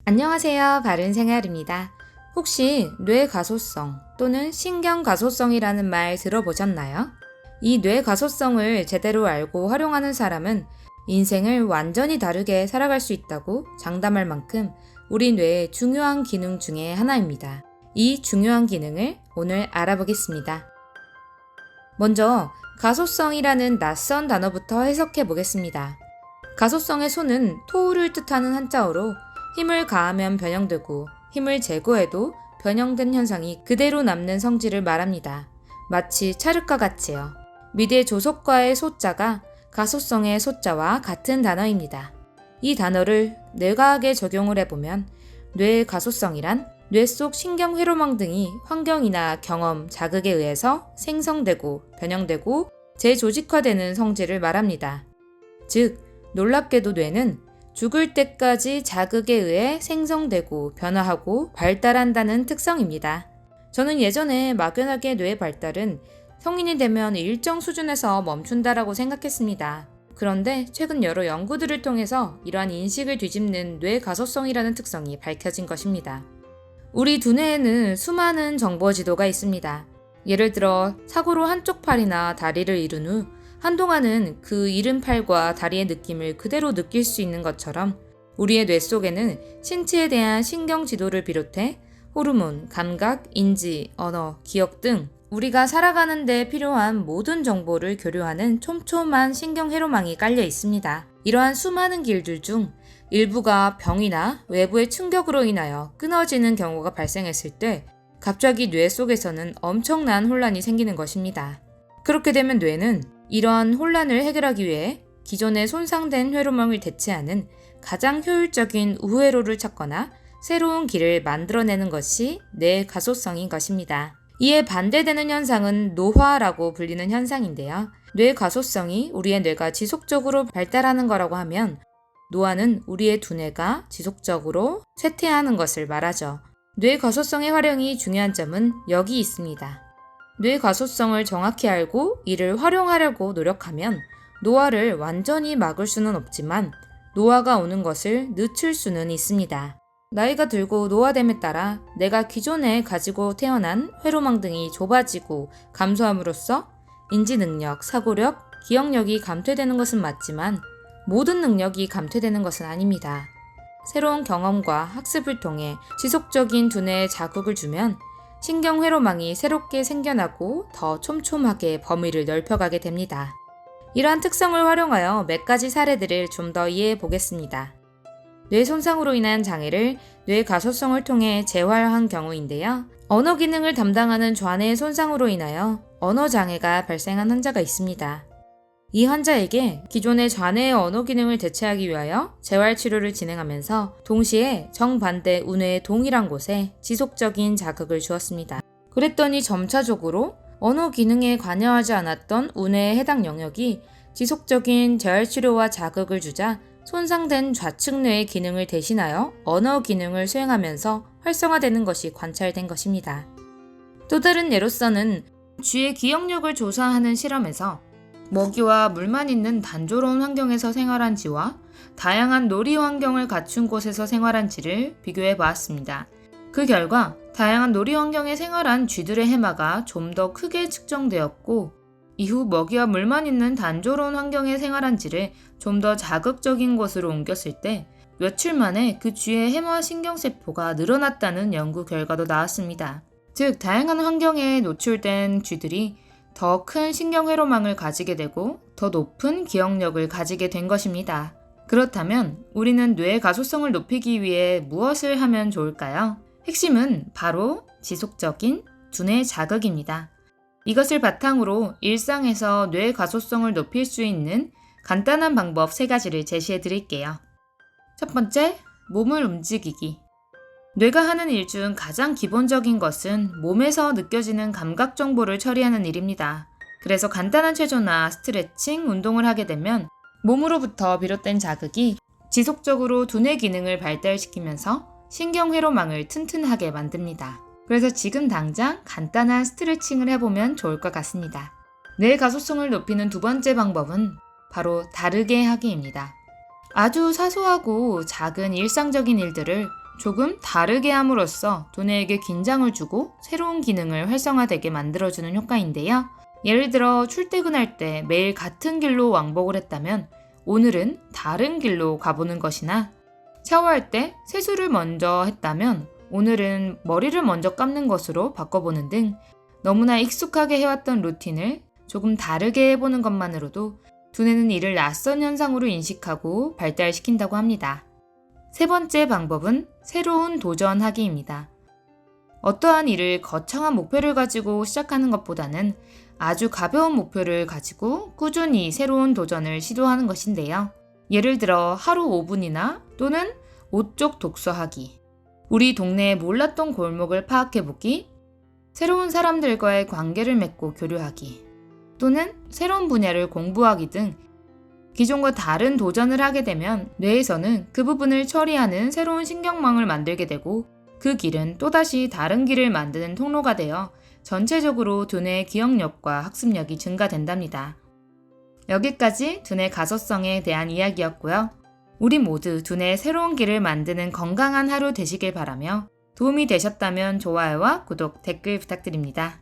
안녕하세요. 바른생활입니다. 혹시 뇌가소성 또는 신경가소성이라는 말 들어보셨나요? 이 뇌가소성을 제대로 알고 활용하는 사람은 인생을 완전히 다르게 살아갈 수 있다고 장담할 만큼 우리 뇌의 중요한 기능 중에 하나입니다. 이 중요한 기능을 오늘 알아보겠습니다. 먼저 가소성이라는 낯선 단어부터 해석해 보겠습니다. 가소성의 소는 토우를 뜻하는 한자어로 힘을 가하면 변형되고 힘을 제거해도 변형된 현상이 그대로 남는 성질을 말합니다. 마치 찰흙과 같이요. 미대 조속과의 소자가 가소성의 소자와 같은 단어입니다. 이 단어를 뇌과학에 적용을 해보면 뇌의 가소성이란 뇌 속 신경회로망 등이 환경이나 경험, 자극에 의해서 생성되고 변형되고 재조직화되는 성질을 말합니다. 즉, 놀랍게도 뇌는 죽을 때까지 자극에 의해 생성되고 변화하고 발달한다는 특성입니다. 저는 예전에 막연하게 뇌의 발달은 성인이 되면 일정 수준에서 멈춘다라고 생각했습니다. 그런데 최근 여러 연구들을 통해서 이러한 인식을 뒤집는 뇌가소성이라는 특성이 밝혀진 것입니다. 우리 두뇌에는 수많은 정보 지도가 있습니다. 예를 들어 사고로 한쪽 팔이나 다리를 잃은 후 한동안은 그 잃은 팔과 다리의 느낌을 그대로 느낄 수 있는 것처럼 우리의 뇌 속에는 신체에 대한 신경 지도를 비롯해 호르몬, 감각, 인지, 언어, 기억 등 우리가 살아가는 데 필요한 모든 정보를 교류하는 촘촘한 신경회로망이 깔려 있습니다. 이러한 수많은 길들 중 일부가 병이나 외부의 충격으로 인하여 끊어지는 경우가 발생했을 때 갑자기 뇌 속에서는 엄청난 혼란이 생기는 것입니다. 그렇게 되면 뇌는 이러한 혼란을 해결하기 위해 기존의 손상된 회로망을 대체하는 가장 효율적인 우회로를 찾거나 새로운 길을 만들어내는 것이 뇌가소성인 것입니다. 이에 반대되는 현상은 노화라고 불리는 현상인데요. 뇌가소성이 우리의 뇌가 지속적으로 발달하는 거라고 하면 노화는 우리의 두뇌가 지속적으로 쇠퇴하는 것을 말하죠. 뇌가소성의 활용이 중요한 점은 여기 있습니다. 뇌가소성을 정확히 알고 이를 활용하려고 노력하면 노화를 완전히 막을 수는 없지만 노화가 오는 것을 늦출 수는 있습니다. 나이가 들고 노화됨에 따라 내가 기존에 가지고 태어난 회로망 등이 좁아지고 감소함으로써 인지능력, 사고력, 기억력이 감퇴되는 것은 맞지만 모든 능력이 감퇴되는 것은 아닙니다. 새로운 경험과 학습을 통해 지속적인 두뇌에 자극을 주면 신경회로망이 새롭게 생겨나고 더 촘촘하게 범위를 넓혀가게 됩니다. 이러한 특성을 활용하여 몇 가지 사례들을 좀 더 이해해 보겠습니다. 뇌 손상으로 인한 장애를 뇌가소성을 통해 재활한 경우인데요. 언어 기능을 담당하는 좌뇌의 손상으로 인하여 언어 장애가 발생한 환자가 있습니다. 이 환자에게 기존의 좌뇌의 언어 기능을 대체하기 위하여 재활치료를 진행하면서 동시에 정반대 우뇌의 동일한 곳에 지속적인 자극을 주었습니다. 그랬더니 점차적으로 언어 기능에 관여하지 않았던 우뇌의 해당 영역이 지속적인 재활치료와 자극을 주자 손상된 좌측 뇌의 기능을 대신하여 언어 기능을 수행하면서 활성화되는 것이 관찰된 것입니다. 또 다른 예로서는 쥐의 기억력을 조사하는 실험에서 먹이와 물만 있는 단조로운 환경에서 생활한 쥐와 다양한 놀이 환경을 갖춘 곳에서 생활한 쥐를 비교해 보았습니다. 그 결과 다양한 놀이 환경에 생활한 쥐들의 해마가 좀 더 크게 측정되었고 이후 먹이와 물만 있는 단조로운 환경에 생활한 쥐를 좀 더 자극적인 곳으로 옮겼을 때 며칠 만에 그 쥐의 해마 신경세포가 늘어났다는 연구 결과도 나왔습니다. 즉, 다양한 환경에 노출된 쥐들이 더 큰 신경회로망을 가지게 되고 더 높은 기억력을 가지게 된 것입니다. 그렇다면 우리는 뇌의 가소성을 높이기 위해 무엇을 하면 좋을까요? 핵심은 바로 지속적인 두뇌 자극입니다. 이것을 바탕으로 일상에서 뇌의 가소성을 높일 수 있는 간단한 방법 3가지를 제시해 드릴게요. 첫 번째, 몸을 움직이기. 뇌가 하는 일 중 가장 기본적인 것은 몸에서 느껴지는 감각 정보를 처리하는 일입니다. 그래서 간단한 체조나 스트레칭, 운동을 하게 되면 몸으로부터 비롯된 자극이 지속적으로 두뇌 기능을 발달시키면서 신경회로망을 튼튼하게 만듭니다. 그래서 지금 당장 간단한 스트레칭을 해보면 좋을 것 같습니다. 뇌 가소성을 높이는 두 번째 방법은 바로 다르게 하기입니다. 아주 사소하고 작은 일상적인 일들을 조금 다르게 함으로써 두뇌에게 긴장을 주고 새로운 기능을 활성화되게 만들어주는 효과인데요. 예를 들어 출퇴근할 때 매일 같은 길로 왕복을 했다면 오늘은 다른 길로 가보는 것이나, 샤워할 때 세수를 먼저 했다면 오늘은 머리를 먼저 감는 것으로 바꿔보는 등 너무나 익숙하게 해왔던 루틴을 조금 다르게 해보는 것만으로도 두뇌는 이를 낯선 현상으로 인식하고 발달시킨다고 합니다. 세 번째 방법은 새로운 도전하기입니다. 어떠한 일을 거창한 목표를 가지고 시작하는 것보다는 아주 가벼운 목표를 가지고 꾸준히 새로운 도전을 시도하는 것인데요. 예를 들어 하루 5분이나 또는 옷 쪽 독서하기, 우리 동네에 몰랐던 골목을 파악해보기, 새로운 사람들과의 관계를 맺고 교류하기, 또는 새로운 분야를 공부하기 등 기존과 다른 도전을 하게 되면 뇌에서는 그 부분을 처리하는 새로운 신경망을 만들게 되고, 그 길은 또다시 다른 길을 만드는 통로가 되어 전체적으로 두뇌의 기억력과 학습력이 증가된답니다. 여기까지 두뇌 가소성에 대한 이야기였고요. 우리 모두 두뇌의 새로운 길을 만드는 건강한 하루 되시길 바라며, 도움이 되셨다면 좋아요와 구독, 댓글 부탁드립니다.